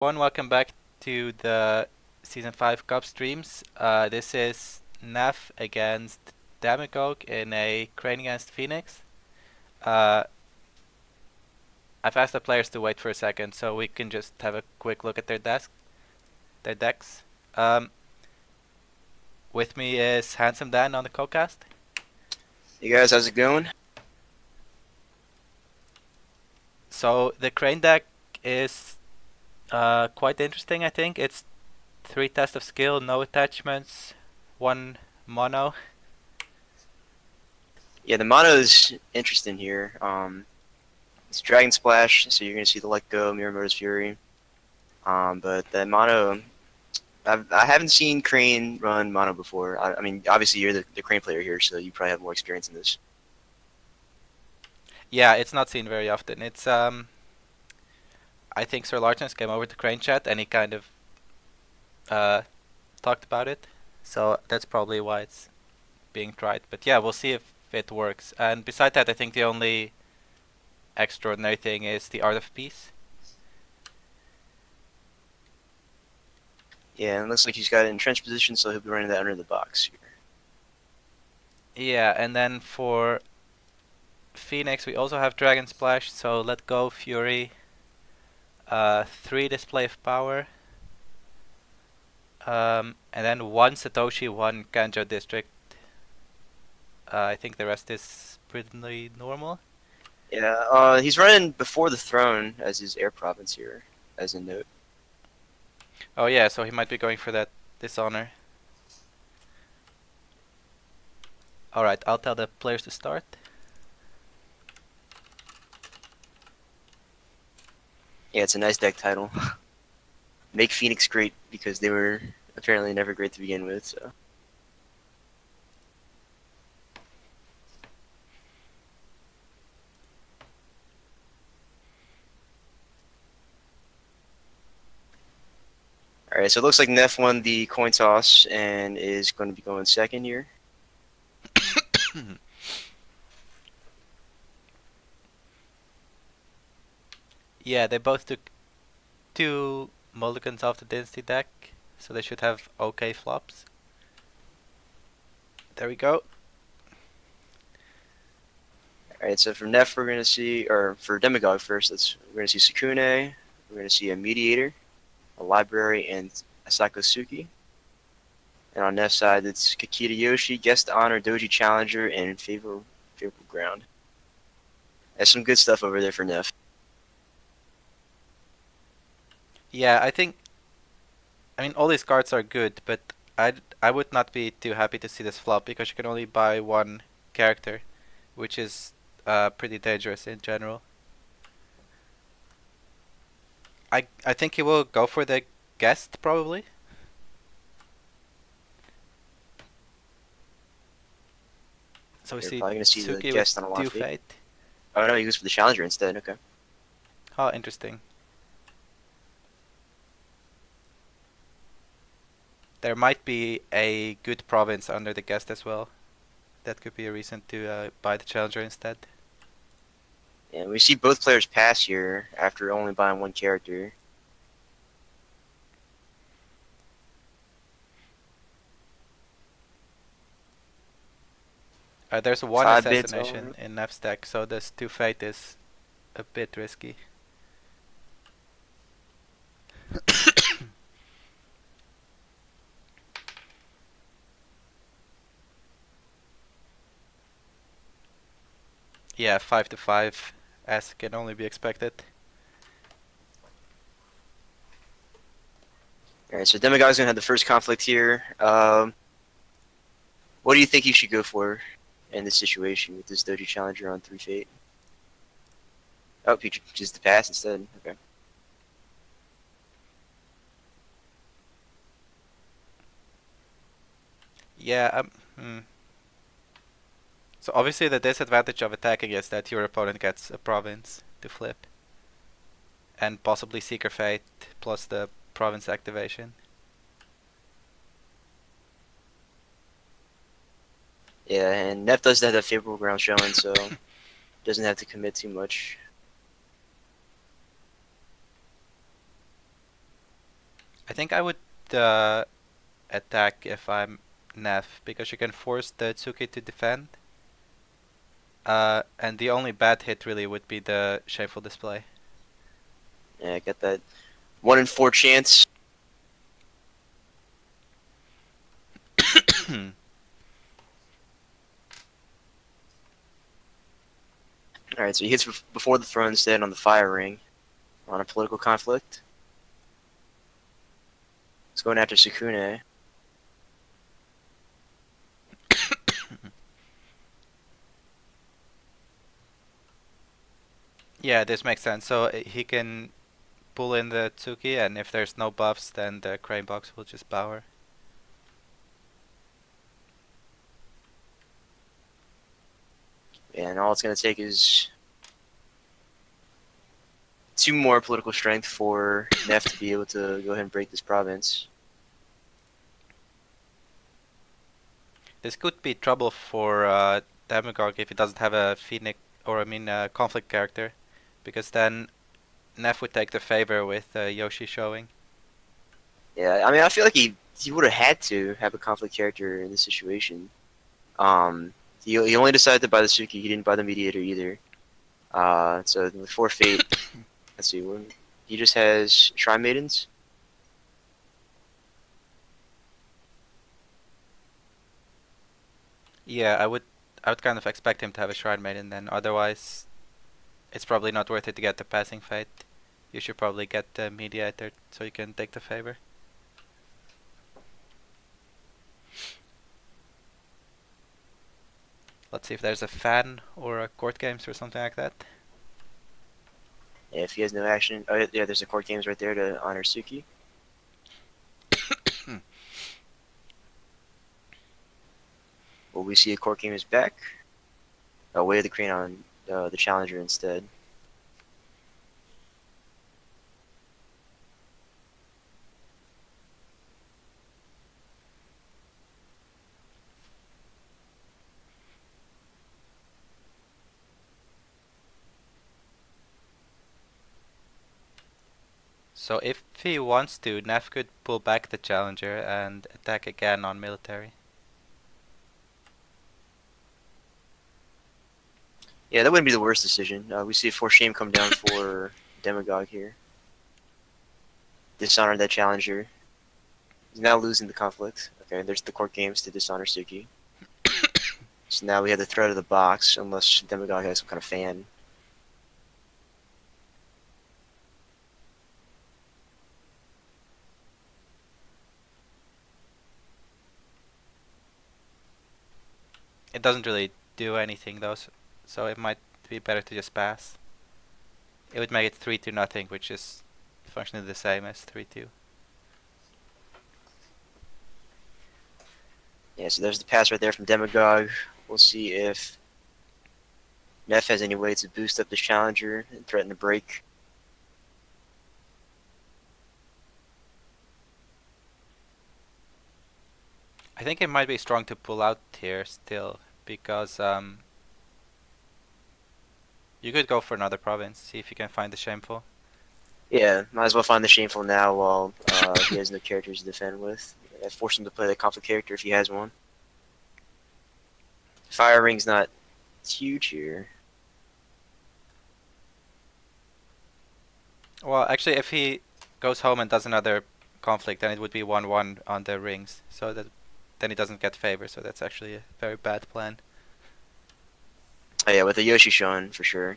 Welcome back to the Season 5 Cup streams. This is Neph against Demagogue in a Crane against Phoenix. I've asked the players to wait for a second so we can just have a quick look at their decks. With me is Handsome Dan on the co-cast. Hey guys, how's it going? So the Crane deck is quite interesting, I think. It's 3 tests of skill, no attachments, 1 mono. Yeah, the mono is interesting here. It's Dragon Splash, so you're gonna see the Let Go, Mirror Motor's Fury. But the mono, I haven't seen Crane run mono before. I mean, obviously you're the Crane player here, so you probably have more experience in this. Yeah, it's not seen very often. It's I think Sir Largence came over to Crane Chat and he kind of talked about it. So that's probably why it's being tried. But yeah, we'll see if it works. And beside that, I think the only extraordinary thing is the Art of Peace. Yeah, and it looks like he's got it in trench position, so he'll be running that under the box here. Yeah, and then for Phoenix, we also have Dragon Splash. So Let Go, Fury, 3 Display of Power. And then 1 Satoshi, 1 Kanjo District. I think the rest is pretty normal. Yeah, he's running Before the Throne as his air province here, as a note. Oh yeah, so he might be going for that Dishonor. Alright, I'll tell the players to start. Yeah, it's a nice deck title. Make Phoenix great, because they were apparently never great to begin with, so. Alright, so it looks like Neph won the coin toss and is going to be going second here. Yeah, they both took 2 mulligans off the Dynasty deck, so they should have okay flops. There we go. Alright, so for Neph we're going to see, or for Demagogue first, we're going to see Sukune, we're going to see a Mediator, a Library, and a Sakosuki. And on Neph's side, it's Kakita Yoshi, Guest Honor, Doji Challenger, and Favorable Ground. That's some good stuff over there for Neph. Yeah, I mean, all these cards are good, but I would not be too happy to see this flop because you can only buy 1 character, which is pretty dangerous in general. I think he will go for the guest probably. So we You're see probably going to see the Suki Guest with on a Do lot fate. Fate. Oh no, he goes for the Challenger instead, okay. Oh, interesting. There might be a good province under the guest as well. That could be a reason to buy the challenger instead. And we see both players pass here after only buying 1 character. There's 1 5 bids assassination in Neph's deck, so this 2 fate is a bit risky. Yeah, 5 to 5, as can only be expected. Alright, so Demagogue's going to have the first conflict here. What do you think he should go for in this situation with this Doji Challenger on 3 fate? Oh, he chooses to pass instead. Okay. Yeah, So obviously the disadvantage of attacking is that your opponent gets a province to flip. And possibly Seeker Fate plus the province activation. Yeah, and Neph does have that favorable ground showing, so doesn't have to commit too much. I think I would attack if I'm Neph because you can force the Tsuki to defend. And the only bad hit really would be the Shameful Display. Yeah, I got that 1 in 4 chance. Alright, so he hits before the throne instead on the fire ring on a political conflict. He's going after Sukune. Yeah, this makes sense. So he can pull in the Tsuki, and if there's no buffs, then the Crane Box will just power. And all it's going to take is 2 more political strength for Neph to be able to go ahead and break this province. This could be trouble for Demagogue if he doesn't have a Phoenix, or I mean conflict character, because then Neph would take the favor with Yoshi showing. Yeah, I mean, I feel like he would have had to have a conflict character in this situation. He only decided to buy the Suki. He didn't buy the Mediator either. So with 4 Fate, let's see, he just has Shrine Maidens. Yeah, I would kind of expect him to have a Shrine Maiden then. Otherwise, it's probably not worth it to get the Passing Fate. You should probably get the Mediator so you can take the favor. Let's see if there's a fan or a court games or something like that. Yeah, if he has no action, oh yeah, there's the court games right there to honor Suki. Will we see a court game is back? Oh, Way of the Crane on the Challenger instead. So if he wants to, Neph could pull back the Challenger and attack again on military. Yeah, that wouldn't be the worst decision. We see 4 Shame come down for Demagogue here. Dishonor that Challenger. He's now losing the conflict. Okay, there's the court games to dishonor Suki. So now we have the threat of the box, unless Demagogue has some kind of fan. It doesn't really do anything though, so it might be better to just pass. It would make it 3-2 nothing, which is functionally the same as 3-2. Yeah, so there's the pass right there from Demagogue. We'll see if Neph has any way to boost up this Challenger and threaten to break. I think it might be strong to pull out here still, because you could go for another province, see if you can find the Shameful. Yeah, might as well find the Shameful now while he has no characters to defend with. Force him to play the conflict character if he has one. Fire Ring's not huge here. Well, actually, if he goes home and does another conflict, then it would be 1-1 on the rings, so that then he doesn't get favor, so that's actually a very bad plan. Oh yeah, with the Yoshi showing for sure.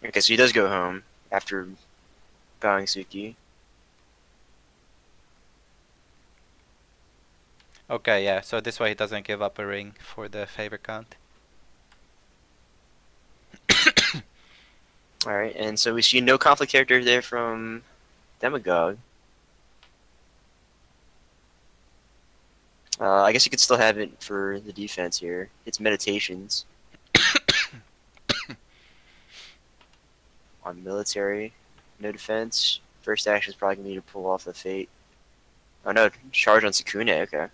Okay, so he does go home after bowing Suki. Okay, yeah, so this way he doesn't give up a ring for the favor count. Alright, and so we see no conflict character there from Demagogue. I guess you could still have it for the defense here. It's Meditations. On military, no defense. First action is probably going to be to pull off the Fate. Oh no, charge on Sukune, okay.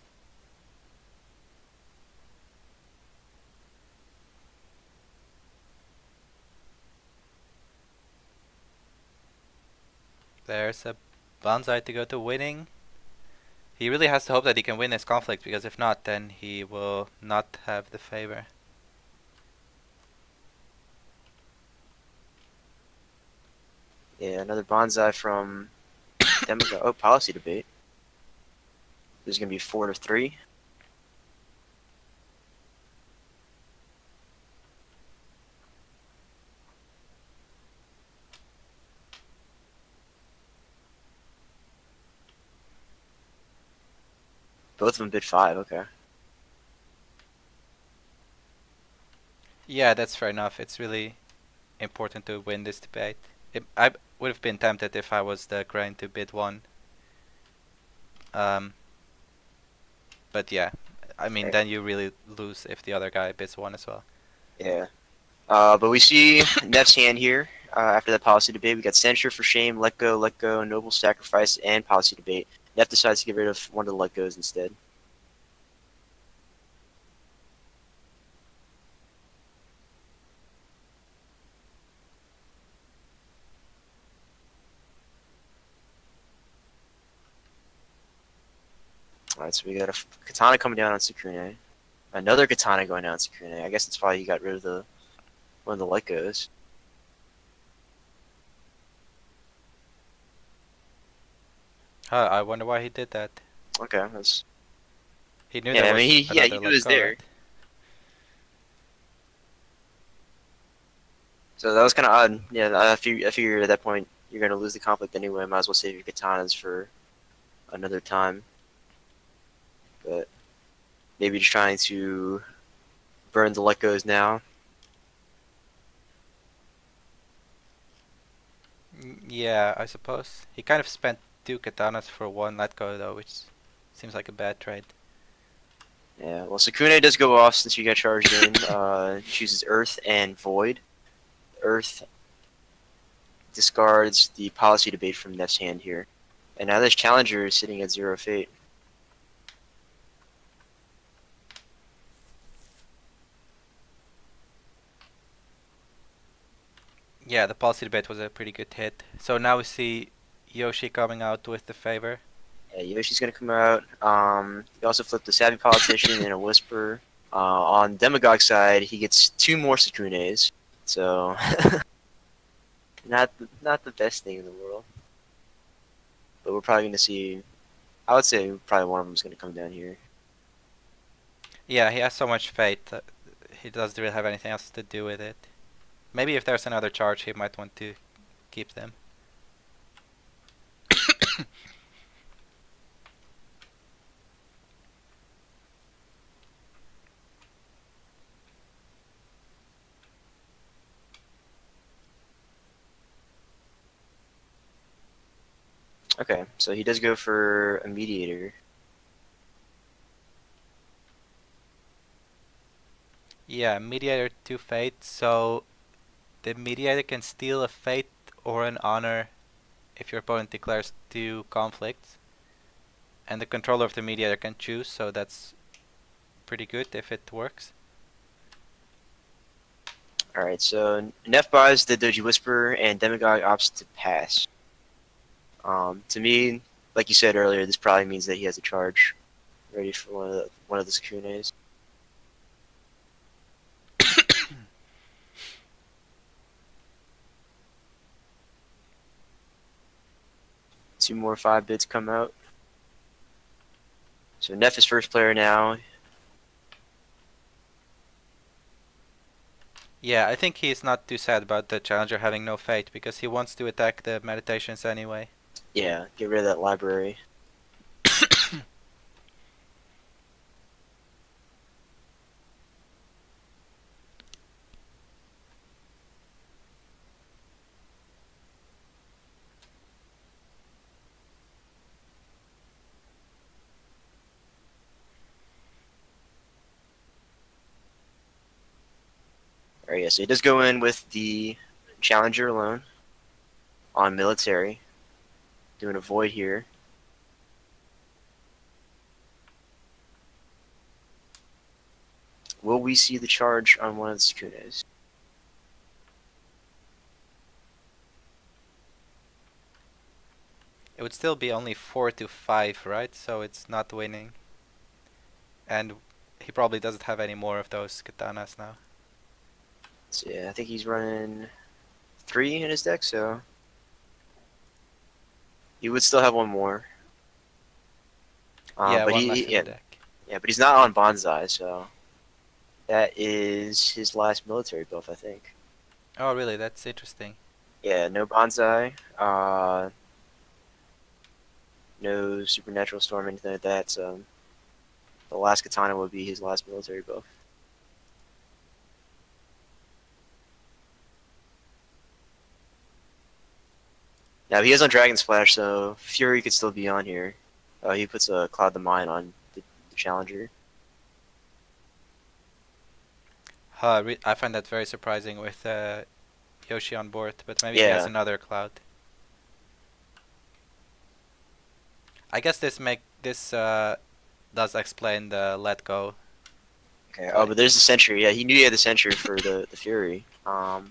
There's a Banzai to go to winning. He really has to hope that he can win this conflict, because if not, then he will not have the favor. Yeah, another bonsai from Demagogue. Oh, policy debate. There's gonna be 4-3. Both of them bid 5. Okay. Yeah, that's fair enough. It's really important to win this debate. I would have been tempted if I was the grind to bid 1. Um, but yeah, I mean, Right. then you really lose if the other guy bids 1 as well. Yeah. But we see Neph's hand here. After that policy debate, we got censure for shame, let go, noble sacrifice, and policy debate. Neph decides to get rid of one of the let goes instead. Alright, so we got a katana coming down on Sukune. Another katana going down on Sukune. I guess that's why he got rid of the one of the let goes. Huh, I wonder why he did that. Okay, that's He knew yeah. there I mean, was he another knew let it was go, there. right? So that was kind of odd. Yeah, I figured at that point you're gonna lose the conflict anyway. Might as well save your katanas for another time. But maybe just trying to burn the let goes now. Yeah, I suppose. He kind of spent 2 katanas for 1 let go though, which seems like a bad trade. Yeah, well, Sukune does go off since you got charged in. Chooses Earth and Void. Earth discards the policy debate from Neph's hand here. And now this challenger is sitting at 0 fate. Yeah, the policy debate was a pretty good hit. So now we see Yoshi coming out with the favor. Yeah, Yoshi's gonna come out. He also flipped a Savvy Politician and a Whisper. On Demagogue side, he gets 2 more Sukunes. So, not the best thing in the world. But we're probably gonna see. I would say probably one of them is gonna come down here. Yeah, he has so much fate that he doesn't really have anything else to do with it. Maybe if there's another charge, he might want to keep them. Okay, so he does go for a Mediator. Yeah, mediator 2 fate, so the mediator can steal a fate or an honor if your opponent declares 2 conflicts. And the controller of the mediator can choose, so that's pretty good if it works. Alright, so Neph buys the Doji Whisper, and Demagogue opts to pass. To me, like you said earlier, this probably means that he has a charge ready for one of the Sukunes. Two more 5 bids come out. So Neph is first player now. Yeah, I think he's not too sad about the challenger having no fate, because he wants to attack the meditations anyway. Yeah, get rid of that library. Alright, yeah, so he does go in with the challenger alone on military. Doing a void here. Will we see the charge on one of the Sukunes? it would still be only 4-5, right? So it's not winning. And he probably doesn't have any more of those katanas now. So yeah, I think he's running 3 in his deck, so he would still have one more. Yeah, But one less in the yeah, deck. yeah, but he's not on Bonsai, so that is his last military buff, I think. Oh, really? That's interesting. Yeah, no Bonsai, no Supernatural Storm, anything like that. So the last katana would be his last military buff. Now he is on Dragon Splash, so Fury could still be on here. He puts a Cloud the Mind on the Challenger. I find that very surprising with Yoshi on board, but maybe he has Yeah. another cloud. I guess this does explain the let go Okay. Oh, play. but there's the Sentry. Yeah, he knew he had the Sentry for the Fury. But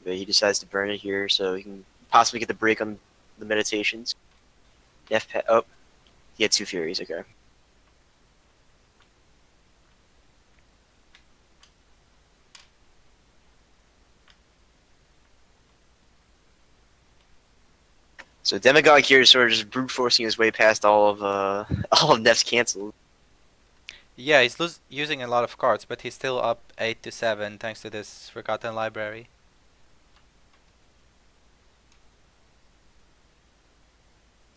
he decides to burn it here, so he can possibly get the break on the meditations. Oh, he had 2 Furies. Okay. So Demagogue here is sort of just brute forcing his way past all of all of Neph's cancels. Yeah, he's using a lot of cards, but he's still up 8-7 thanks to this Forgotten Library.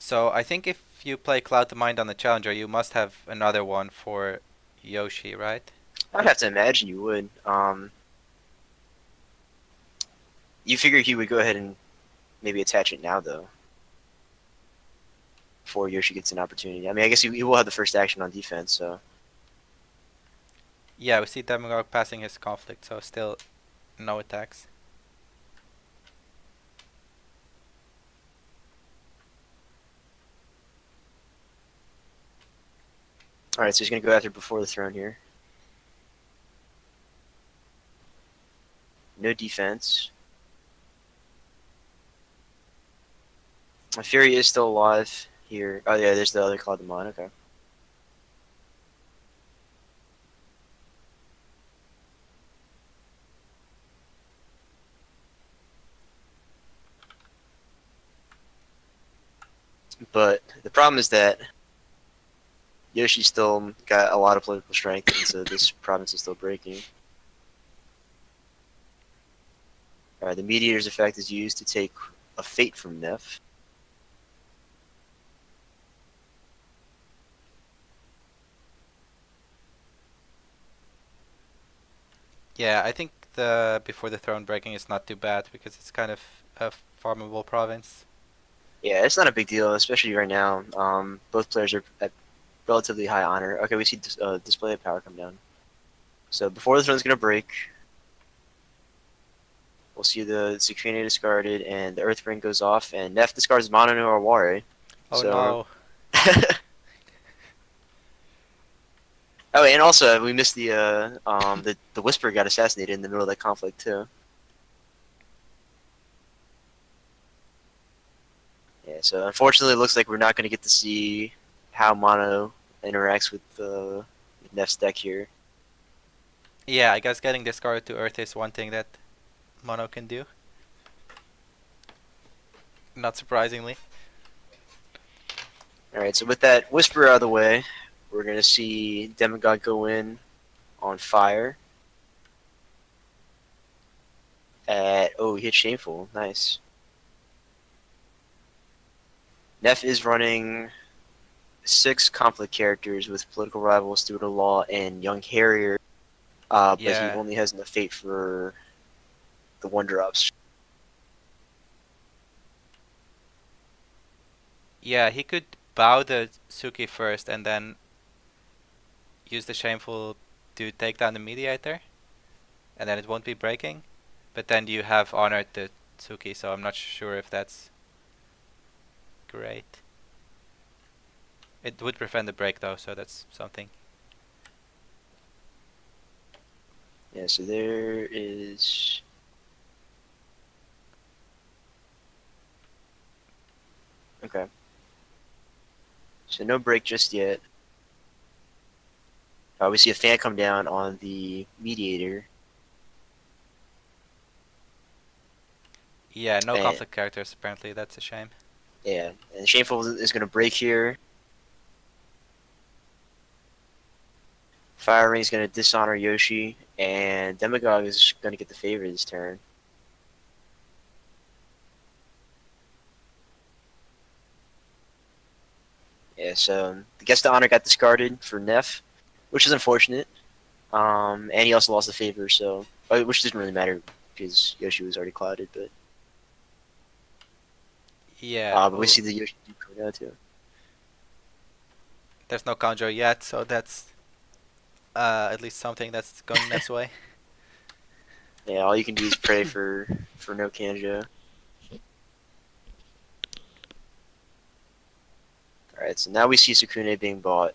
So I think if you play Cloud to Mind on the Challenger, you must have another one for Yoshi, right? I'd have to imagine you would. You figure he would go ahead and maybe attach it now, though, before Yoshi gets an opportunity. I mean, I guess he will have the first action on defense, so. Yeah, we see Demagogue passing his conflict, so still no attacks. Alright, so he's going to go after Before the Throne here. No defense. My Fury is still alive here. Oh, yeah, there's the other Cloud of Mine. Okay. But the problem is that Yoshi's still got a lot of political strength, and so this province is still breaking. Alright, the Mediator's effect is used to take a Fate from Neph. Yeah, I think the Before the Throne breaking is not too bad because it's kind of a farmable province. Yeah, it's not a big deal, especially right now. Both players are at relatively high honor. Okay, we see Display of Power come down. So Before the Throne's going to break. We'll see the Sukrine discarded, and the Earth Ring goes off, and Neph discards Mono no Aware. Oh So. no. Oh, and also we missed the Whisperer got assassinated in the middle of that conflict too. Yeah, so unfortunately, it looks like we're not going to get to see how Mono interacts with Neph's deck here. Yeah, I guess getting discarded to Earth is one thing that Mono can do. Not surprisingly. All right, so with that Whisperer out of the way, we're going to see Demagogue go in on fire. Oh, he hit Shameful. Nice. Neph is running 6 conflict characters with Political Rival, Steward of Law, and Young Harrier. But he Yeah. only has enough Fate for the 1-drops. Yeah, he could bow the Suki first and then use the Shameful to take down the Mediator, and then it won't be breaking. But then you have honored the Suki, so I'm not sure if that's great. It would prevent the break though, so that's something. Yeah, so there is. Okay. So no break just yet. We see a fan come down on the mediator, Yeah, no and conflict characters apparently. That's a shame. yeah, and Shameful is going to break here. Fire Ring is going to dishonor Yoshi, and Demagogue is going to get the favor this turn. Yeah, so the guest of honor got discarded for Neph, which is unfortunate. And he also lost the favor, so which doesn't really matter because Yoshi was already clouded. Yeah. But we Ooh. see the Yoshi Duke coming out too. There's no Conjo yet, so that's at least something that's going Neff's way. Yeah, all you can do is pray for no Kanjo. All right, so now we see Sukune being bought.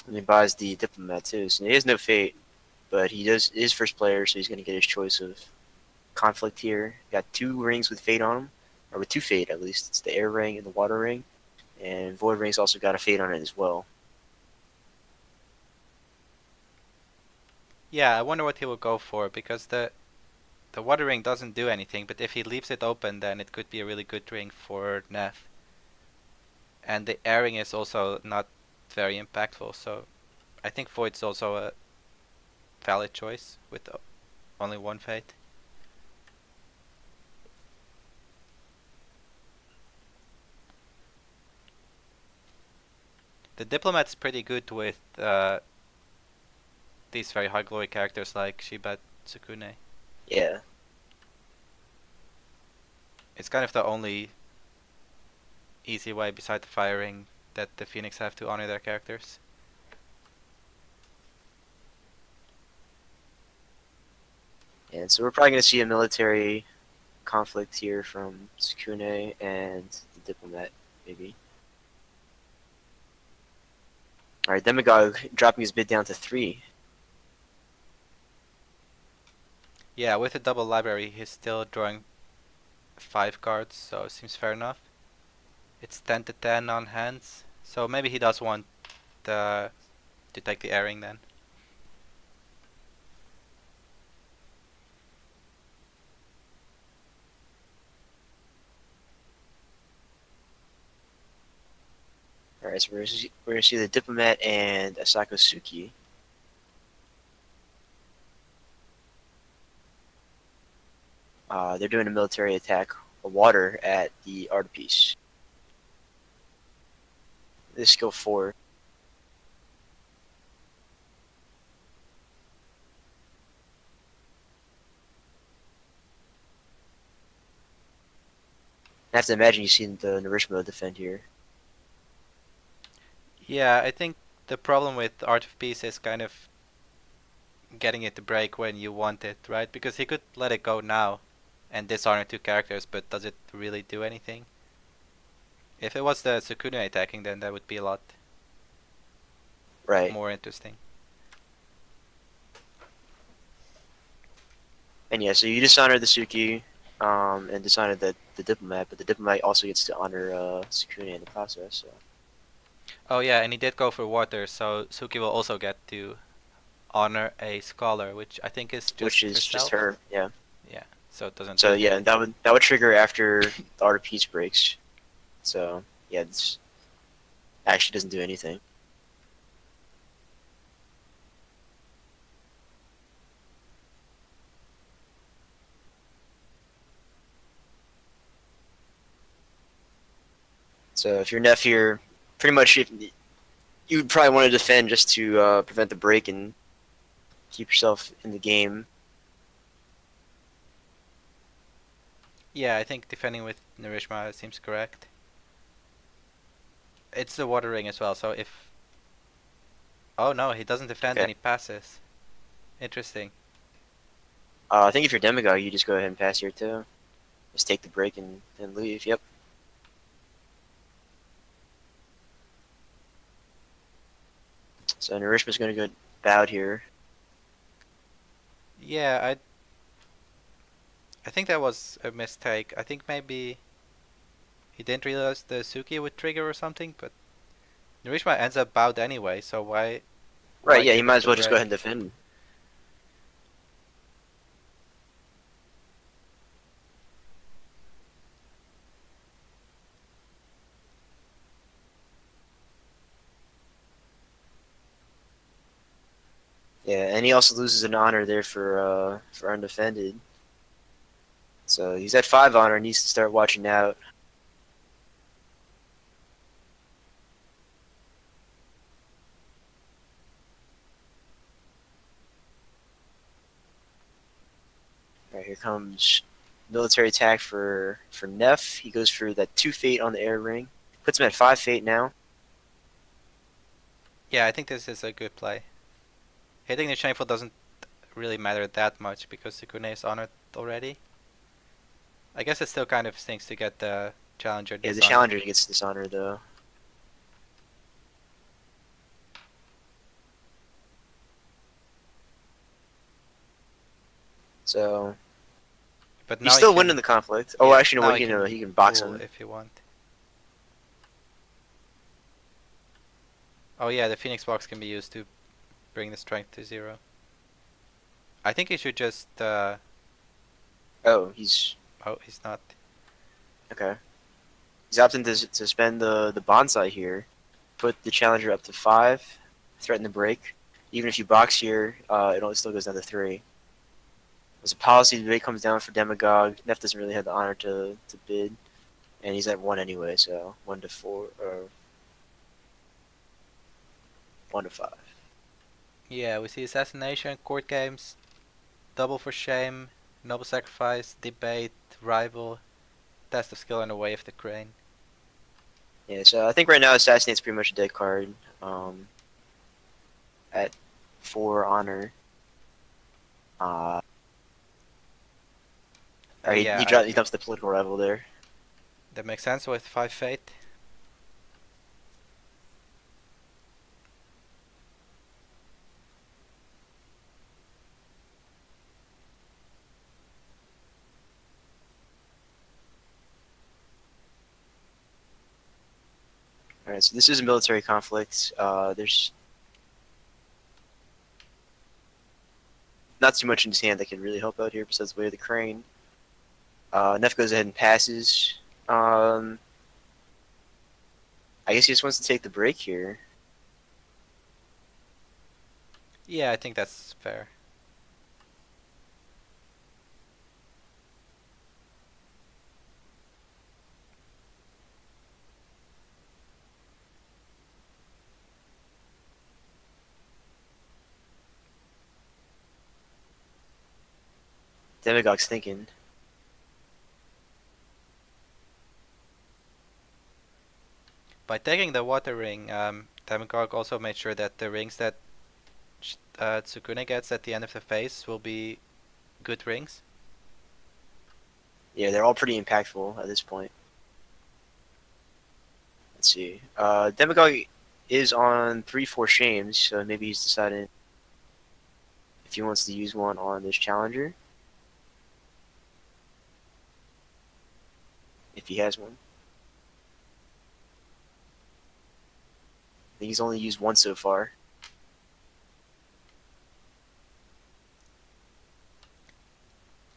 And he buys the Diplomat too, so he has no fate, but he is first player, so he's going to get his choice of conflict here. Got 2 rings with fate on them, or with 2 fate at least. It's the air ring and the water ring, and void ring's also got a fate on it as well. Yeah, I wonder what he will go for because the water ring doesn't do anything, but if he leaves it open, then it could be a really good ring for Neff. And the airing is also not very impactful, so I think Void's also a valid choice with only 1 fate. The Diplomat is pretty good with these very high glory characters like Shiba Tsukune. Yeah. It's kind of the only easy way beside the firing that the Phoenix have to honor their characters. And so we're probably going to see a military conflict here from Sukune and the Diplomat, maybe. Alright, Demagogue dropping his bid down to 3. Yeah, with a double library, he's still drawing 5 cards, so it seems fair enough. It's 10 to 10 on hands, so maybe he does want to take the airing then. Alright, so we're going to see the Diplomat and Asako Suki. They're doing a military attack, a water, at the art piece. This is skill 4. I have to imagine you've seen the Narishmo defend here. Yeah, I think the problem with Art of Peace is kind of getting it to break when you want it, right? Because he could let it go now and dishonor 2 characters, but does it really do anything? If it was the Sukune attacking, then that would be a lot Right. more interesting. And yeah, so you dishonor the Suki and dishonor the Diplomat, but the Diplomat also gets to honor Sukune in the process. So. Oh yeah, and he did go for water, so Suki will also get to honor a scholar, which I think is Which just is just herself. her, yeah. Yeah, so it doesn't So really do yeah, anything. that would trigger after the Art of Peace breaks. So yeah, this actually doesn't do anything. So if you're Neph here, pretty much you would probably want to defend just to prevent the break and keep yourself in the game. Yeah, I think defending with Narishma seems correct. It's the water ring as well, so if... Oh no, he doesn't defend Okay. and he passes. Interesting. I think if you're Demagogue, you just go ahead and pass here too. Just take the break and leave. Yep. So Nourishment's going to go bowed here. Yeah, I think that was a mistake. I think maybe he didn't realize the Suki would trigger or something, but Narishma ends up bowed anyway, so Right, why yeah, he trigger might as the well just go ahead and break? defend. Yeah, and he also loses an honor there for undefended. So he's at 5 honor and needs to start watching out. Alright, here comes military attack for Neph. He goes for that 2 fate on the air ring. Puts him at 5 fate now. Yeah, I think this is a good play. Hitting the shameful doesn't really matter that much because Sukune is honored already. I guess it still kind of stinks to get the challenger Yeah, the dishonored. challenger gets dishonor though. So But he's now he still winning can, the conflict. Oh, yeah, actually, no, now what he can he can box pull him. if he want. Oh yeah, the Phoenix box can be used to bring the strength to 0. I think he should just, Oh, he's oh, he's not. okay. He's opting to spend the bonsai here. Put the challenger up to 5. Threaten the break. Even if you box here, it only still goes down to 3. As a policy debate comes down for Demagogue, Neph doesn't really have the honor to bid, and he's at 1 anyway, so 1 to 4 or 1 to 5. Yeah, we see assassination, court games, double for shame, noble sacrifice, debate, rival, test of skill, and the way of the crane. Yeah, so I think right now Assassinate's pretty much a dead card. At 4 honor. Uh, or Yeah, he dumps the political rival there. that makes sense with 5 fate. Alright, so this is a military conflict. There's not too much in his hand that can really help out here besides the way of the crane. Neff goes ahead and passes. I guess he just wants to take the break here. Yeah, I think that's fair. Demagogue's thinking. By taking the water ring, Demagogue also made sure that the rings that Tsukune gets at the end of the phase will be good rings. Yeah, they're all pretty impactful at this point. Let's see. Demagogue is on 3-4 shames, so maybe he's deciding if he wants to use one on this challenger. If he has one. I think he's only used one so far.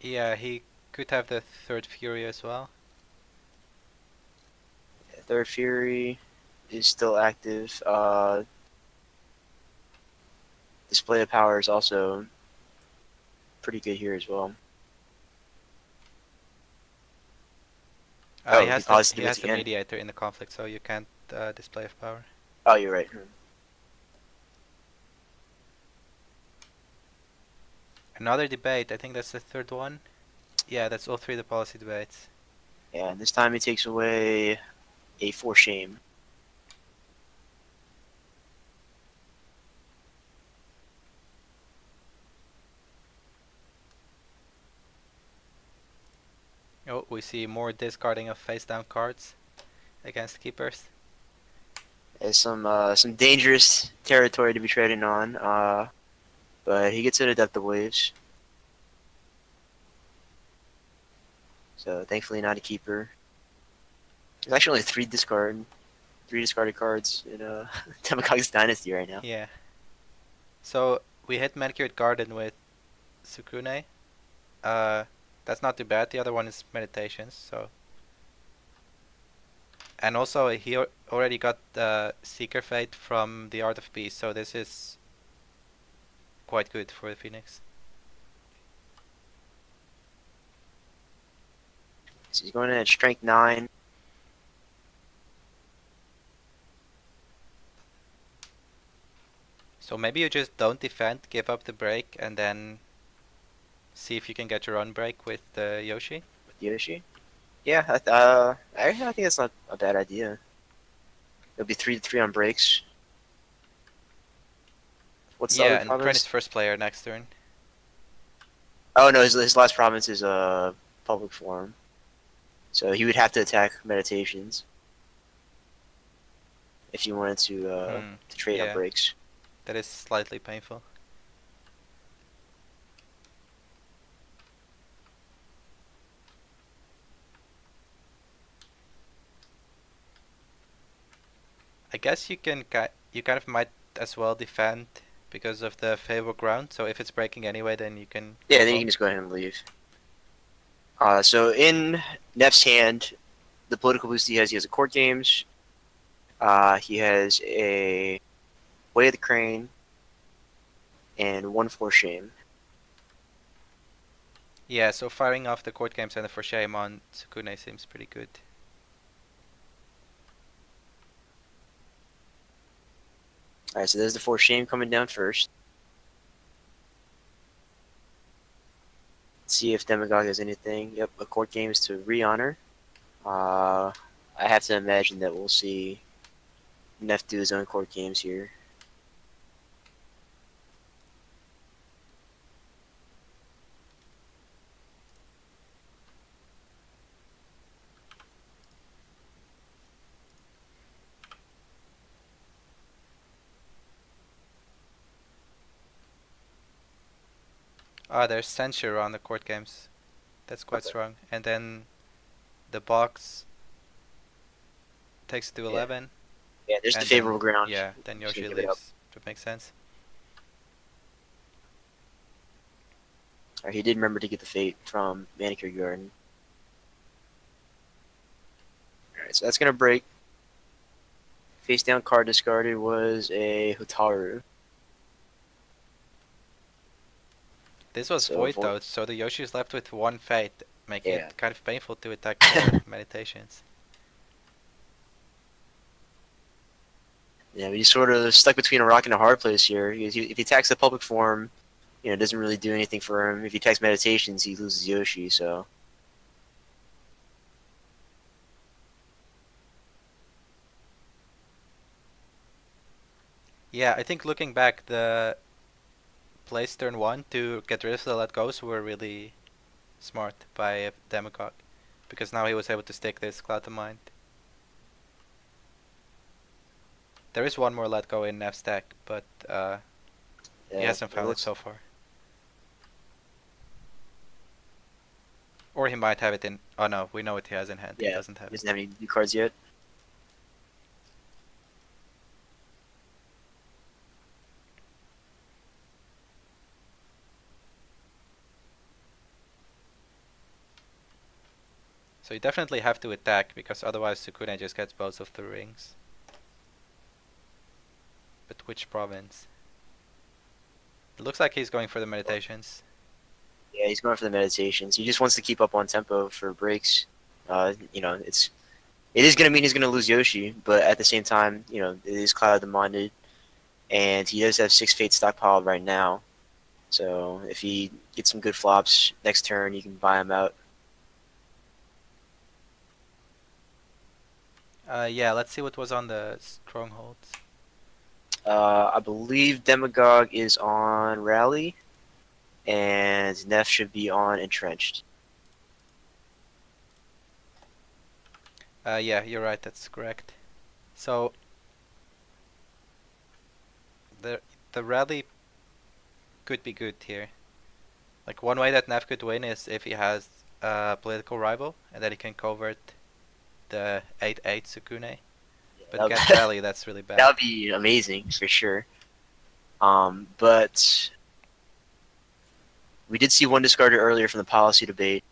Yeah, he could have the third fury as well. Third Fury is still active. Display of Power is also pretty good here as well. He Oh, he has paused he the at has the the end. mediator in the conflict, so you can't display of power. Oh, you're right. Another debate. I think that's the third one. Yeah, that's all 3 the policy debates. Yeah, and this time he takes away a 4 shame. Oh, we see more discarding of face down cards against keepers. It's some dangerous territory to be treading on. But he gets it at the waves. So thankfully not a keeper. There's actually only three discarded cards in Demagogue's Dynasty right now. Yeah. So we hit Manicured Garden with Sukune. Uh, that's not too bad. The other one is Meditations. So, and also he already got Seeker Fate from the Art of Peace. So this is quite good for the Phoenix. So he's going in at Strength 9. So maybe you just don't defend, give up the break, and then see if you can get your own break with Yoshi. With Yoshi. Yeah, I think that's not a bad idea. It'll be 3-3 on breaks. What's the Yeah, other and Kren's province? first player next turn. Oh no, his last province is public forum. So he would have to attack Meditations if you wanted to trade on Yeah, breaks. that is slightly painful. I guess you kind of might as well defend because of the favorable ground. So if it's breaking anyway, then you can Yeah, go then you home. can just go ahead and leave. So in Neff's hand, the political boost he has a court games. He has a Way of the Crane and one for shame. Yeah, so firing off the court games and the for shame on Sukune seems pretty good. All right, so there's the for shame coming down first. Let's see if Demagogue has anything. Yep, a court games to re-honor. I have to imagine that we'll see Neff do his own court games here. Ah, there's censure on the court games. That's quite Okay. strong. And then the box takes it to Yeah. 11. Yeah, there's the And favorable then, ground. yeah, then Just gonna Yoshi give it up. leaves. That makes sense. All right, he did remember to get the fate from Manicure Garden. All right, so that's gonna break. Face down card discarded was a Hotaru. This was So void though, so the Yoshi is left with one fate, making yeah. it kind of painful to attack the meditations. Yeah, he's sort of stuck between a rock and a hard place here. If he attacks the public form, it doesn't really do anything for him. If he attacks meditations, he loses Yoshi. So Yeah, I think looking back, the plays turn 1 to get rid of the let goes were really smart by Demagogue, because now he was able to stick this Cloud of Mind. There is one more let go in Neff's deck, but he yeah, hasn't found it so far. Or he might have it in. Oh no, we know what he has in hand. Yeah, He doesn't have he it. doesn't have any new cards yet. So you definitely have to attack, because otherwise Sukune just gets both of the rings. But which province? It looks like he's going for the meditations. Yeah, he's going for the meditations. He just wants to keep up on tempo for breaks. It is going to mean he's going to lose Yoshi, but at the same time, it is Cloud demanded, and he does have 6 Fates stockpiled right now. So if he gets some good flops next turn, you can buy him out. Yeah, let's see what was on the strongholds. I believe Demagogue is on Rally, and Neph should be on Entrenched. Yeah, you're right, that's correct. So the rally could be good here. Like one way that Neph could win is if he has a political rival and then he can covert the 8/8 Sukune. But Yeah, against rally, that's really that bad. would be amazing for sure. But we did see one discarded earlier from the policy debate,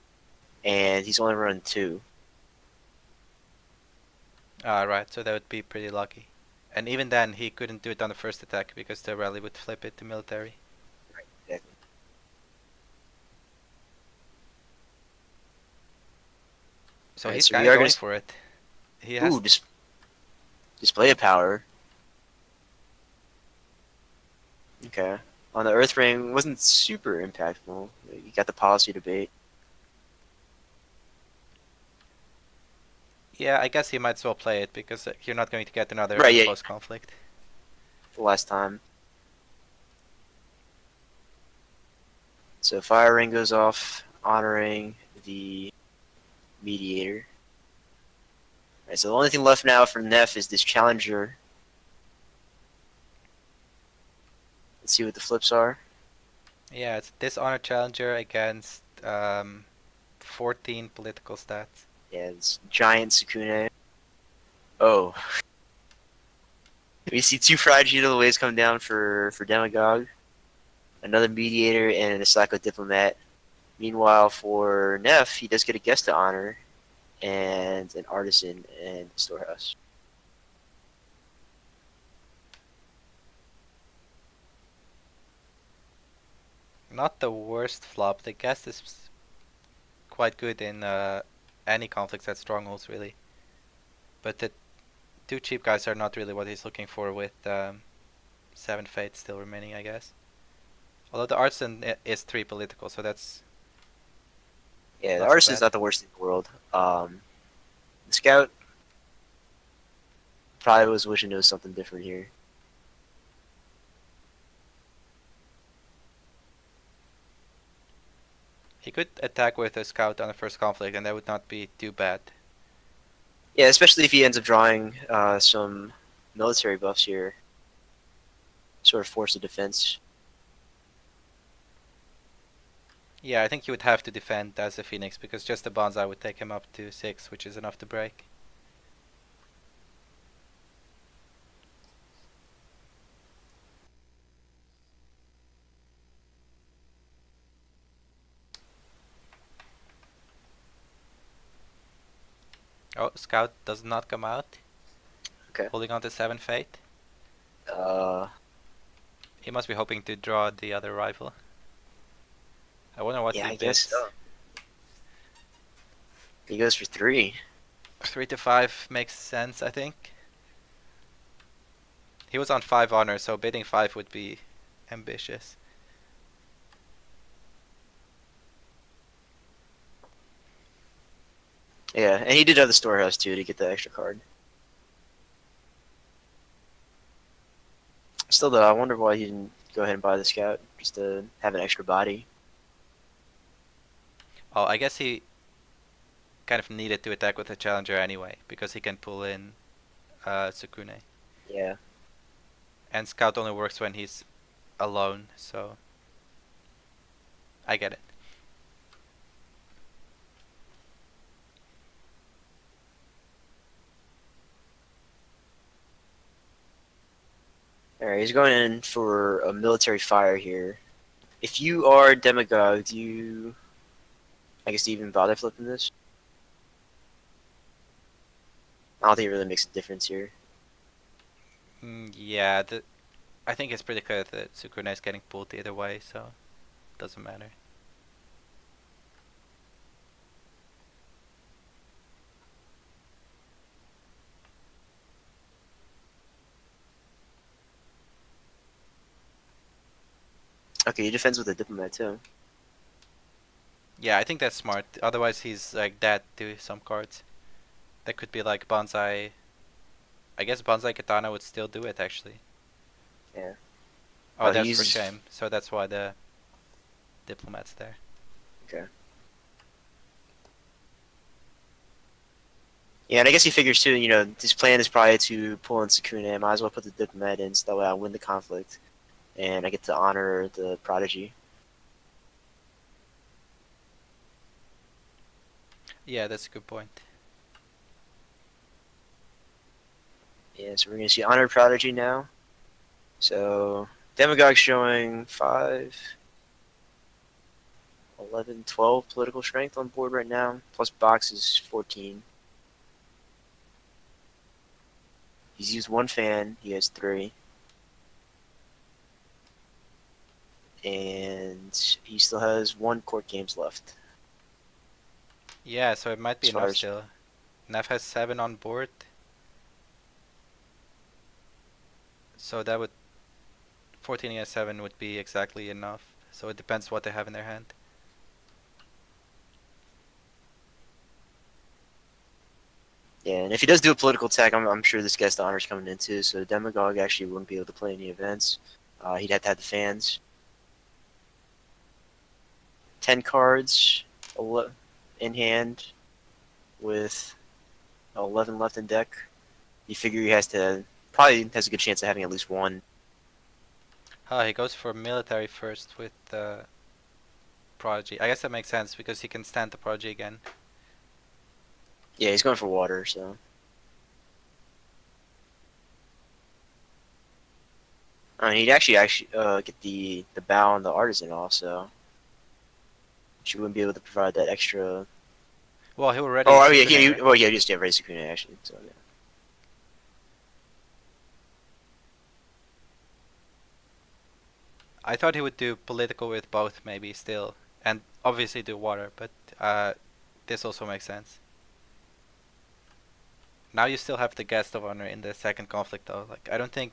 and he's only run 2. Right, so that would be pretty lucky. And even then, he couldn't do it on the first attack because the rally would flip it to military. Right, exactly. So All right, he's so kind we of are going going to. for it. He Ooh, has. display of power. Okay. On the Earth Ring, wasn't super impactful. You got the policy debate. Yeah, I guess he might as well play it because you're not going to get another Right, yeah, outpost conflict. the last time. So fire ring goes off, honoring the mediator. Alright, so the only thing left now for Neph is this challenger. Let's see what the flips are. Yeah, it's dishonor challenger against 14 political stats. Yeah, it's giant Sukune. Oh. We see 2 fragile waves come down for Demagogue. Another mediator and a psycho diplomat. Meanwhile, for Neph, he does get a guest to honor and an artisan and storehouse. Not the worst flop. The guest is quite good in any conflicts at strongholds, really. But the 2 cheap guys are not really what he's looking for with 7 fates still remaining, I guess. Although the artisan is 3 political, so that's Yeah, the not so artisan's bad. not the worst in the world. The scout probably was wishing it was something different here. He could attack with a scout on the first conflict, and that would not be too bad. Yeah, especially if he ends up drawing some military buffs here. Sort of force of defense. Yeah, I think he would have to defend as a phoenix because just the bonsai would take him up to 6, which is enough to break. Oh, scout does not come out. Okay. Holding on to 7 fate. Uh, He must be hoping to draw the other rival. I wonder what yeah, he I guess bids. so. He goes for 3. 3 to 5 makes sense, I think. He was on 5 honor, so bidding 5 would be ambitious. Yeah, and he did have the storehouse too to get the extra card. Still though, I wonder why he didn't go ahead and buy the scout just to have an extra body. Oh, I guess he kind of needed to attack with a challenger anyway, because he can pull in Sukune. Yeah. And scout only works when he's alone, so I get it. Alright, he's going in for a military fire here. If you are Demagogue, do you I guess do you even bother flipping this? I don't think it really makes a difference here. Yeah, I think it's pretty clear that Sukune is getting pulled either way, so it doesn't matter. Okay, he defends with a diplomat too. Yeah, I think that's smart. Otherwise, he's like dead to some cards. That could be like Bonsai. I guess Bonsai Katana would still do it actually. Yeah. Oh, Oh, he that's for uses shame. So that's why the diplomat's there. okay. Yeah, and I guess he figures too. His plan is probably to pull in Sukune. I might as well put the diplomat in, so that way I win the conflict, and I get to honor the prodigy. Yeah, that's a good point. Yeah, so we're gonna see honor prodigy now. So Demagogue showing 5, 11, 12 political strength on board right now. Plus box is 14. He's used 1 fan. He has 3. And he still has 1 court games left. Yeah, so it might be As far enough as still. Neph has 7 on board, so that would 14 against 7 would be exactly enough. So it depends what they have in their hand. yeah, and if he does do a political attack, I'm sure this guest honor's coming in too. So Demagogue actually wouldn't be able to play any events. He'd have to have the fans. 10 cards in hand with 11 left in deck. You figure he probably has a good chance of having at least 1. He goes for military first with Prodigy. I guess that makes sense because he can stand the Prodigy again. Yeah, he's going for water, so. He'd actually get the bow and the artisan also. She wouldn't be able to provide that extra. Well, he already Oh, yeah, Sukune, right? he just ready Sukune actually. So yeah. I thought he would do political with both, maybe still, and obviously do water, but this also makes sense. Now you still have the guest of honor in the second conflict, though. Like, I don't think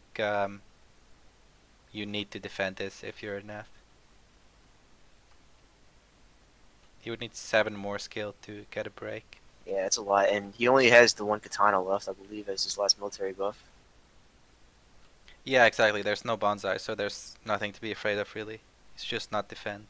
you need to defend this if you're Neph. He would need 7 more skill to get a break. Yeah, it's a lot, and he only has the 1 katana left, I believe, as his last military buff. Yeah, exactly. There's no bonsai, so there's nothing to be afraid of, really. It's just not defend.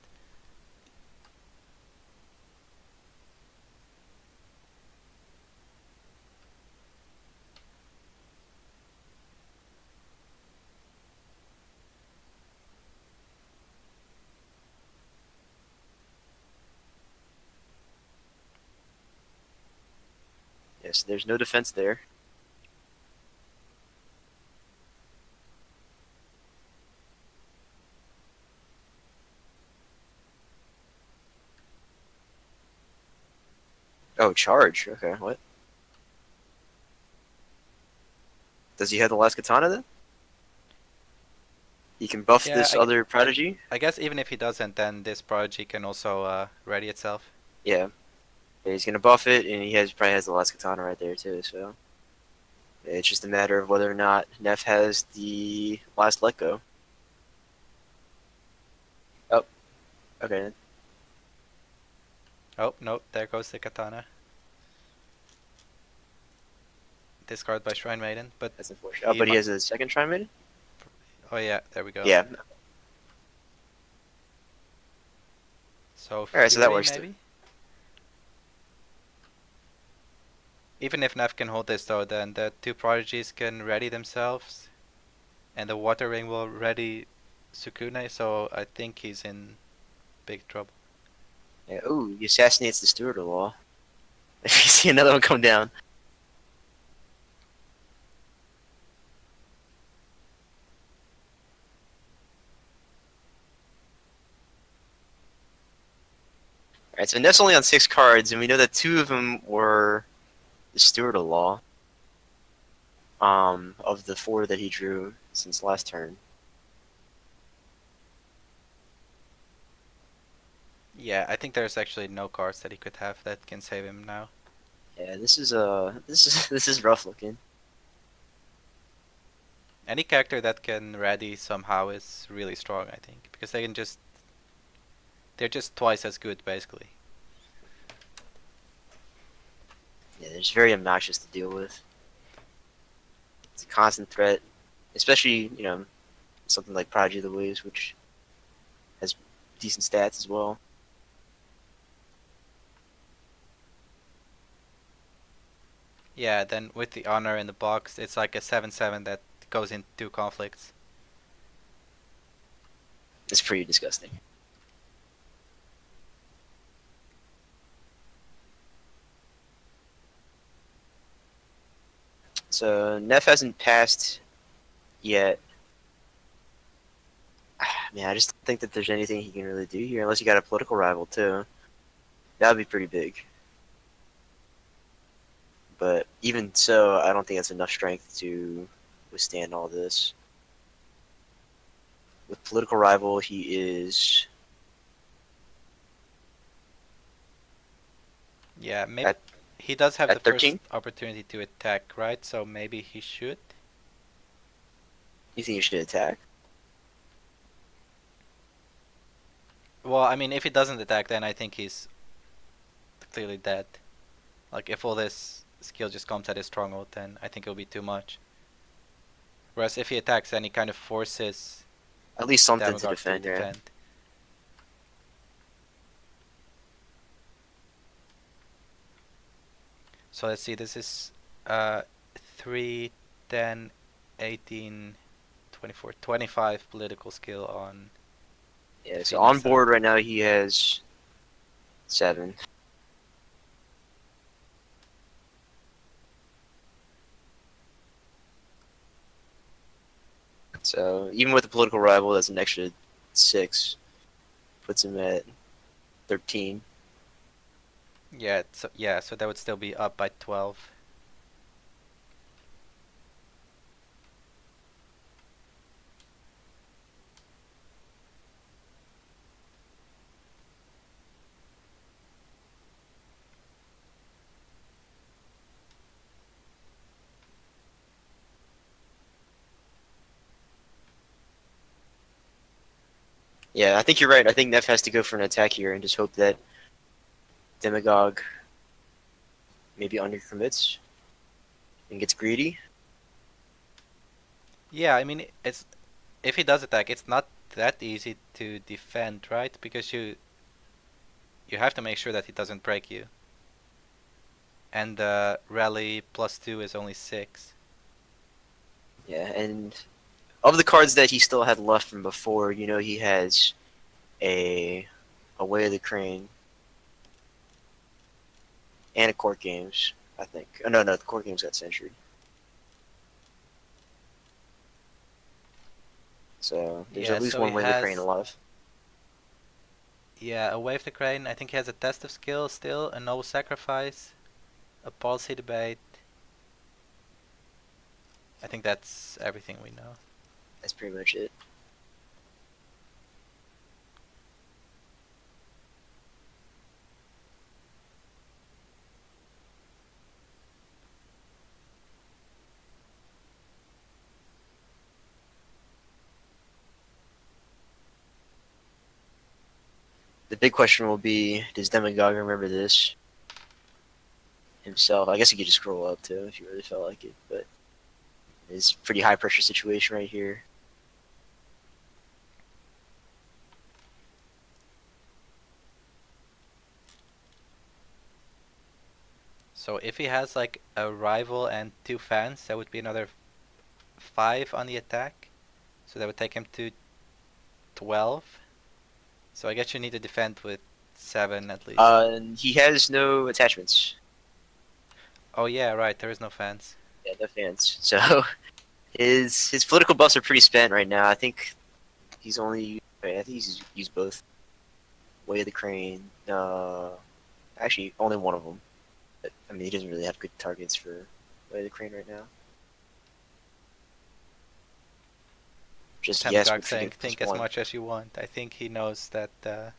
Yes, there's no defense there. Oh, charge. Okay, what? Does he have the last katana then? He can buff Yeah, this other prodigy? I guess even if he doesn't, then this prodigy can also ready itself. Yeah. Yeah, he's gonna buff it, and probably has the last katana right there too. So it's just a matter of whether or not Neph has the last let go. Oh, okay. Oh, no, there goes the katana. Discard by Shrine Maiden, but That's unfortunate. Oh, but he has a second try mid? oh yeah, there we go. Yeah. So Alright, so that Fury works maybe? Even if Neph can hold this though, then the 2 prodigies can ready themselves, and the Water Ring will ready Sukune, so I think he's in big trouble. Yeah, ooh, he assassinates the steward of law. If you see another one come down. Alright, so Neph's only on 6 cards, and we know that 2 of them were the steward of law. Of the 4 that he drew since last turn. Yeah, I think there's actually no cards that he could have that can save him now. Yeah, this is rough looking. Any character that can ready somehow is really strong, I think, because they're just twice as good basically. Yeah, they're just very obnoxious to deal with. It's a constant threat, especially something like Prodigy of the Waves, which has decent stats as well. Yeah, then with the honor in the box, it's like a 7/7 that goes into two conflicts. It's pretty disgusting. So Neph hasn't passed yet. Man, I just don't think that there's anything he can really do here, unless you got a political rival too. That would be pretty big. But even so, I don't think that's enough strength to withstand all this. With political rival, he is Yeah, maybe at he does have the at first 13. opportunity to attack, right? So maybe he should. You think you should attack? Well, I mean, if he doesn't attack, then I think he's clearly dead. Like, if all this skill just comes at his stronghold, then I think it'll be too much. Whereas if he attacks, then he kind of forces At least something to Demagogue to defend, yeah. defend. So let's see, this is 3, 10, 18, 24, 25 political skill on Yeah, so on Finessa. board right now he has 7. So even with the political rival, that's an extra 6. Puts him at 13. Yeah, so that would still be up by 12. Yeah, I think you're right. I think Neff has to go for an attack here and just hope that Demagogue maybe undercommits and gets greedy. Yeah, I mean, it's if he does attack, it's not that easy to defend, right? Because you have to make sure that he doesn't break you. And rally +2 is only 6. Yeah, and of the cards that he still had left from before, he has a Way of the Crane and a Court Games, I think. Oh, no, the Court Games got censured. So there's Yeah, at least so he one Way of the Crane has, alive. yeah, a Wave the Crane. I think he has a Test of Skill still, a Noble Sacrifice, a Policy Debate. I think that's everything we know. That's pretty much it. The big question will be, does Demagogue remember this himself? I guess he could just scroll up too if you really felt like it, but it's a pretty high pressure situation right here. So if he has like a rival and 2 fans, that would be another 5 on the attack. So that would take him to 12. So I guess you need to defend with 7 at least. And he has no attachments. Oh yeah, right. There is no fans. Yeah, no fans. So his political buffs are pretty spent right now. I think he's only. Wait, I think he's used both. Way of the Crane. Actually, only one of them. But, I mean, he doesn't really have good targets for Way of the Crane right now. Just yes, Demagogue would saying, predict think plus as 1. much as you want. I think he knows that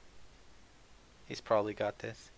he's probably got this.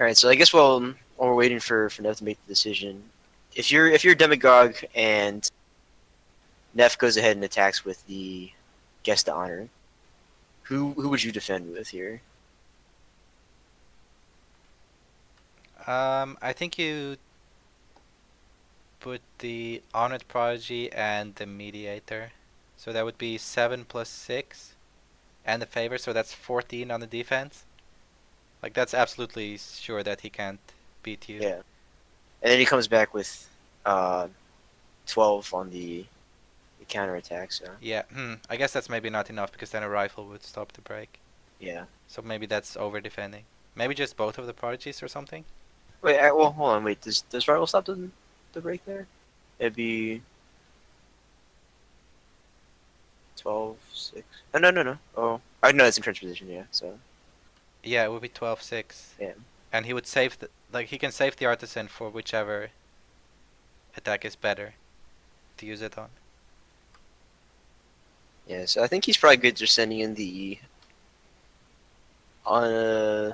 All right, so I guess while we're waiting for Neph to make the decision, if you're Demagogue and Neph goes ahead and attacks with the guest to honor, who would you defend with here? I think you put the Honored Prodigy and the Mediator. So that would be 7 plus 6 and the favor, so that's 14 on the defense. Like, that's absolutely sure that he can't beat you. Yeah, and then he comes back with uh, 12 on the counterattack. So Yeah, I guess that's maybe not enough because then a rifle would stop the break. yeah. So maybe that's over defending. Maybe just both of the prodigies or something? Wait, well, hold on. Wait, does rival stop the break there? It'd be 12, 6. No, no, no, no. Oh, I know it's in trench position. Yeah. So Yeah, it would be 12-6. yeah. And he would save the. Like, he can save the artisan for whichever attack is better to use it on. Yeah, so I think he's probably good just sending in uh,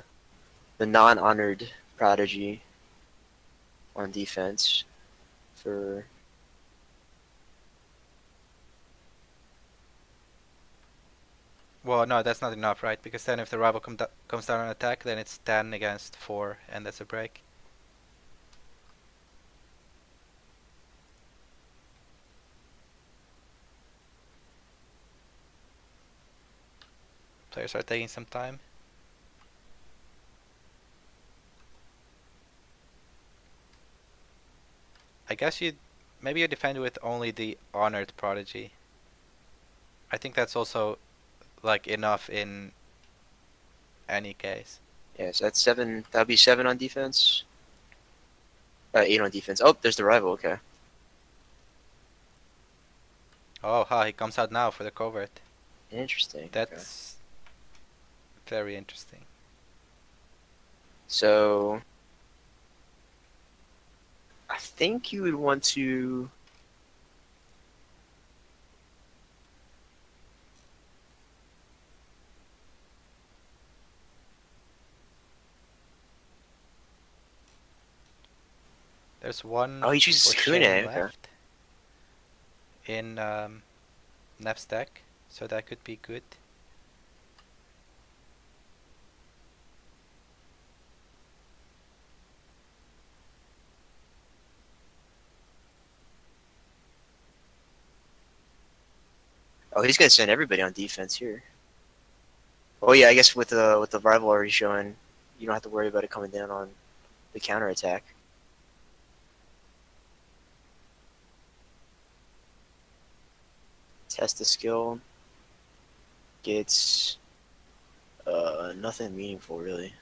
the non-honored prodigy on defense for Well, no, that's not enough, right? Because then if the rival comes down on attack, then it's 10 against 4, and that's a break. Players are taking some time. I guess maybe you defend with only the honored prodigy. I think that's also like enough in any case. yeah. So that's 7. That'd be 7 on defense. 8 on defense. Oh, there's the rival. Okay, Oh, ha, he comes out now for the covert. interesting. Okay. That's very interesting. So I think you would want to. There's one Oh, he chooses for Sukune. Shane Okay. left in Neph's deck, so that could be good. Oh, he's gonna send everybody on defense here. Oh yeah, I guess with the rival already showing, you don't have to worry about it coming down on the counterattack. Test the skill. Gets nothing meaningful really.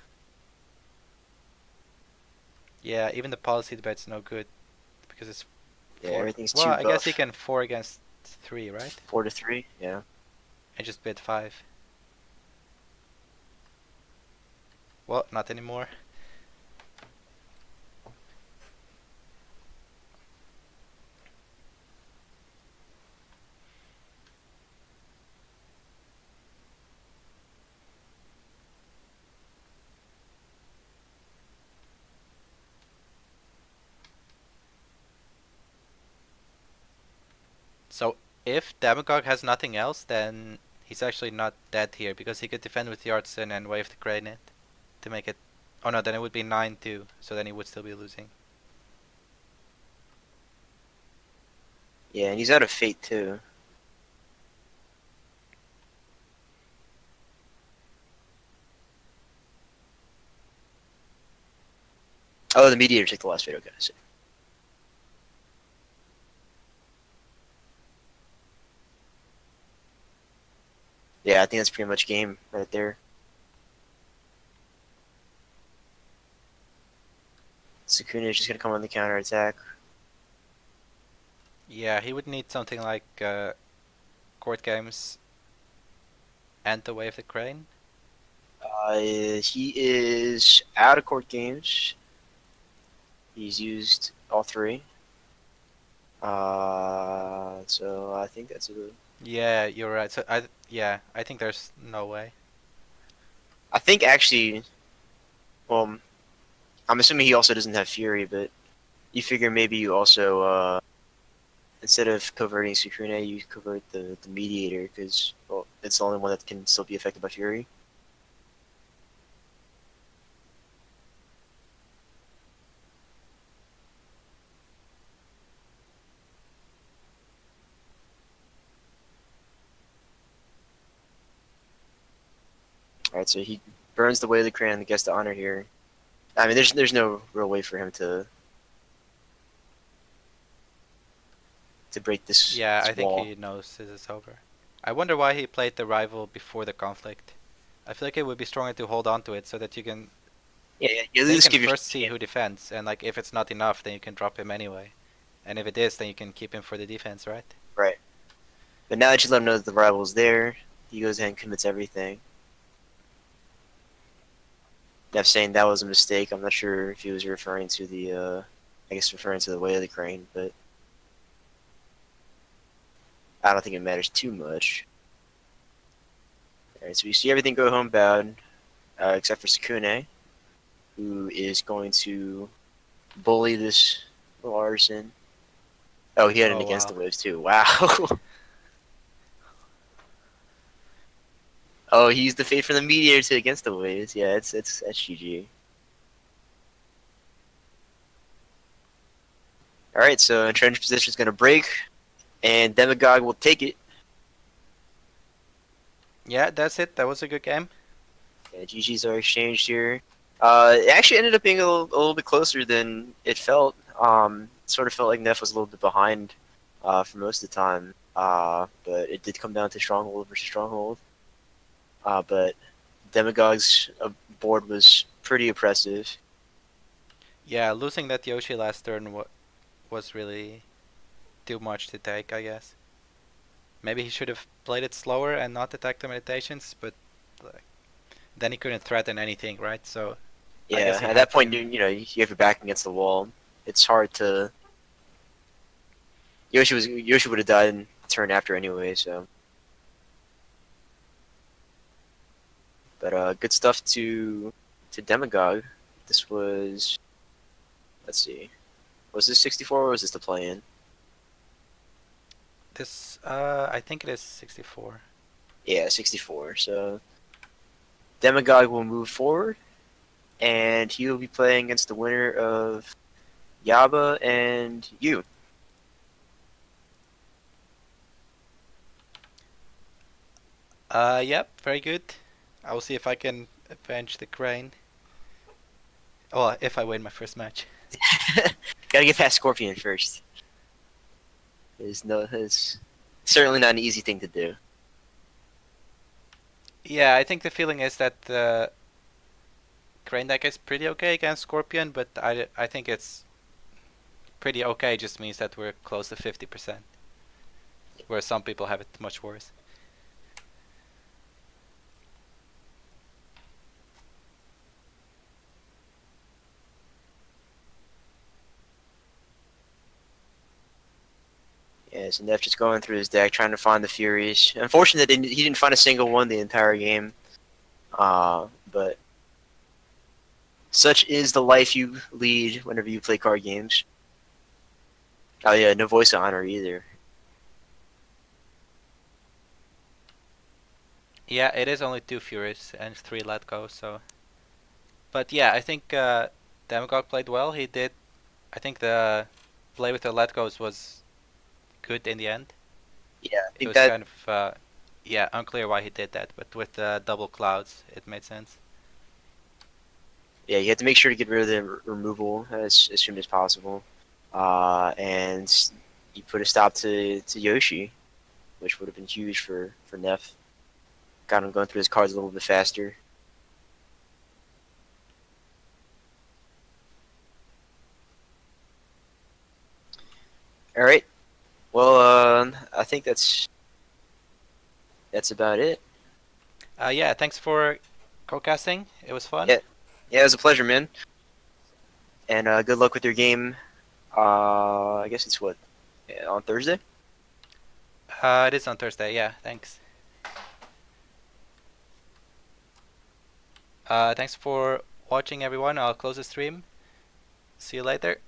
Yeah, even the policy debate's no good because it's Yeah, 4. everything's Well, too I guess he buff. can 4 against 3, right? 4-3. Yeah. And just bid 5. Well, not anymore. So if Demagogue has nothing else, then he's actually not dead here because he could defend with the artisan and wave the crane it to make it. Oh no, then it would be 9-2. So then he would still be losing. Yeah, and he's out of fate too. Oh, the mediator took the last fate. Okay, I see. Yeah, I think that's pretty much game right there. Sukune is just gonna come on the counterattack. Yeah, he would need something like court games and the wave the crane. He is out of court games. He's used all 3. So I think that's a. Yeah, you're right. So I think there's no way. I think actually, well, I'm assuming he also doesn't have Fury, but you figure maybe you also instead of converting Sukune, you convert the mediator because well, it's the only one that can still be affected by Fury. All right, so he burns the way of the Crane and gets the honor here. I mean, there's no real way for him to break Yeah, I this think wall. he knows this is over. I wonder why he played the rival before the conflict. I feel like it would be stronger to hold on to it so that you can Yeah, you at then you least can give first yourself a see chance. who defends, and like if it's not enough, then you can drop him anyway. And if it is, then you can keep him for the defense, right? Right. But now that you let him know that the rival's there, he goes ahead and commits everything. Neff saying that was a mistake. I'm not sure if he was referring to I guess referring to the way of the Crane, but I don't think it matters too much. All right, so we see everything go homebound, except for Sukune, who is going to bully this little artisan. Oh, he had an Oh against wow. the waves too. Wow. Oh, he used the fate from the meteor to against the waves. Yeah, that's GG. All right, so entrenched position is going to break, and Demagogue will take it. Yeah, that's it. That was a good game. Yeah, GGs are exchanged here. It actually ended up being a little bit closer than it felt. It sort of felt like Neff was a little bit behind for most of the time, but it did come down to Stronghold versus Stronghold. But Demagogue's board was pretty oppressive. Yeah, losing that Yoshi last turn was really too much to take, I guess. Maybe he should have played it slower and not attacked the meditations, but like, then he couldn't threaten anything, right? So I guess Yeah, he at that had point, to. you know, you have your back against the wall. It's hard to. Yoshi would have died in the turn after anyway. So, but good stuff to Demagogue. This was let's see, was this 64 or was this the play-in? This, I think it is 64. Yeah, 64. So Demagogue will move forward, and he will be playing against the winner of Yaba and you. Yep, very good. I will see if I can avenge the crane. Oh, if I win my first match. Gotta get past Scorpion first. It's certainly not an easy thing to do. Yeah, I think the feeling is that the crane deck is pretty okay against Scorpion, but I think it's pretty okay just means that we're close to 50%, where some people have it much worse. Yeah, so Neph just going through his deck, trying to find the Furies. Unfortunately, he didn't find a single one the entire game. But such is the life you lead whenever you play card games. Oh yeah, no voice of honor either. Yeah, it is only 2 Furies and 3 let go, so. But yeah, I think Demagogue played well. He did. I think the play with the let goes was good in the end. Yeah, I It think was that kind of yeah, unclear why he did that, but with the double clouds, it made sense. yeah, you have to make sure to get rid of the removal as soon as possible. And you put a stop to Yoshi, which would have been huge for Neff. Got him going through his cards a little bit faster. All right. Well, I think that's about it. Yeah, thanks for co-casting. It was fun. Yeah, yeah, it was a pleasure, man. And good luck with your game. I guess it's what on Thursday. It is on Thursday. Yeah, thanks. Thanks for watching, everyone. I'll close the stream. See you later.